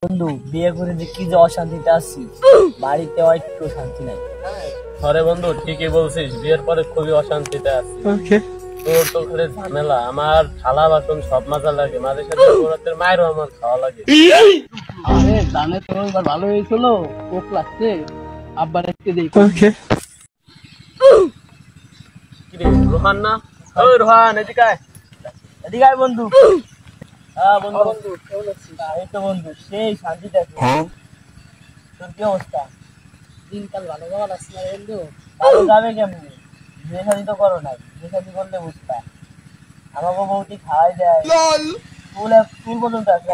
বন্ধু বিয়ে করে যে কি যে অশান্তিতে আছি, বাড়িতে একটু শান্তি নাই। আরে বন্ধু ঠিকই বলছিস, বিয়ের পরে খুবই অশান্তিতে আছি। তোর তো খালি ঝামেলা, আমার থালা বাসন সব মাজা লাগে, মাঝে সাথে তোর মায়েরও আমার খাওয়া লাগে। আরে জানে তো এবার ভালো হয়েছিল, কোক লাগছে, আব্বার একটু দেই। কিরে রোহান না? ওই রোহান এদিকে আয়। এদিকে আয় বন্ধু। হ্যাঁ বন্ধু, কেমন আছিস? এই তো বন্ধু সেই শান্তিতে আছি। তোর কি অবস্থা? দিনকাল ভালো যাওয়া লাগছে না বন্ধু? ভালো যাবে কেমনি? বিয়ে শাদী তো করো নাই, বিয়ে শাদী করলে বুঝতা। আমাকে বউটি খাওয়াই দেয়, ফুল পর্যন্ত আছে।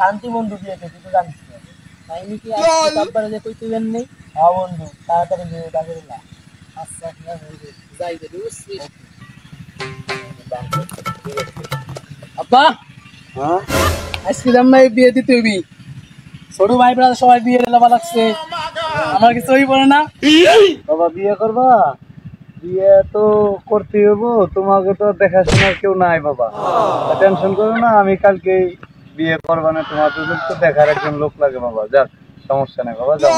শান্তি বন্ধু বিয়েতে, তুই তো জানিস না। তাই নাকি? আব্বারে যে কই তুই নেই? হ্যাঁ বন্ধু, তাড়াতাড়ি বিয়েটা করে না। আচ্ছা যাই দে বুঝছিস। আব্বা, হ্যাঁ আজকে জামাই বিয়ে দিতে হবি। ছোট ভাই ব্রাদার সবাই বিয়ে দেওয়া লাগছে, আমার কিছু হই পড়ে না। বাবা বিয়ে করবা? বিয়ে তো করতে হবো, তোমাকে তো দেখাশোনার কেউ নাই বাবা। টেনশন করো না, আমি কালকে বিয়ে করবা না, তোমার তো দেখার একজন লোক লাগে বাবা। যাক সমস্যা নেই বাবা, যাও।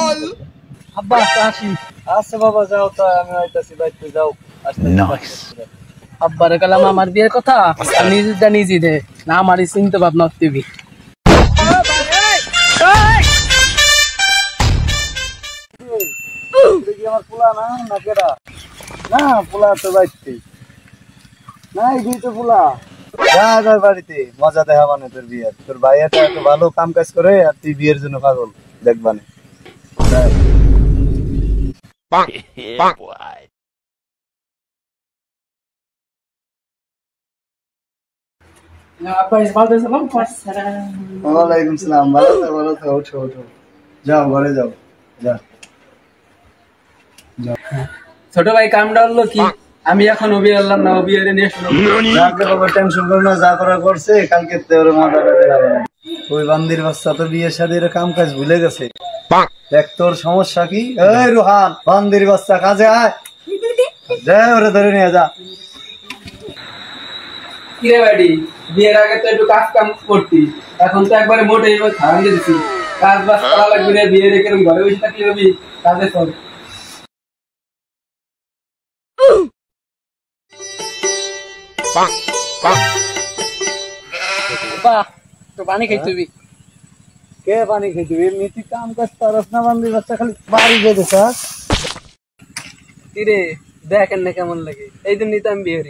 আব্বা আসি। আচ্ছা বাবা যাও, তা আমি হইতাছি বাইতে, যাও আসতে। আব্বারে কালাম আমার বিয়ের কথা নিজেরটা নিজে দে না, আমারই চিন্তা ভাবনা দিবি। আমার পোলা না, না কেডা? না পোলা তো বাইতে না, এই তো পোলা। যা যা বাড়িতে মজা দেখাবানে তোর বিয়ের। তোর ভাইয়াটা এত ভালো কাম কাজ করে আর তুই বিয়ের জন্য পাগল দেখবানে। ওয়ালাইকুম সালাম। ভালো থাকো, ভালো থাকো। ওঠো ওঠো, যাও ঘরে যাও। যা ছোট ভাই কামটা হলো কি, আমি এখন বিয়ে আনলাম না, বিয়ে নিয়ে টেনশন করো না, যা করা করছে কালকে ওই বান্দির বাচ্চা তো বিয়ে শাদীর কাম কাজ ভুলে গেছে। দেখ তোর সমস্যা কি? এই রোহান, বান্দির বাচ্চা কাজে আয়, যা ওরে ধরে নিয়ে যা। কিরে বাড়ি, বিয়ের আগে তো একটু কাজ কাম করতি, এখন তো একবারে মোটে খাওয়ান দিয়েছি। কাজ বাজ করা লাগবে রে, বিয়ে রেখে ঘরে বসে থাকলে হবি, কাজে চল। বাহ, তো পানি খাইতে হবি। কে পানি খেতে? এমনিতে কাম কাজ পারস না, বান্দির বাচ্চা খালি বাড়ি যেতে চাস। কিরে দেখেন না কেমন লাগে, এই জন্যই তো আমি বিয়ে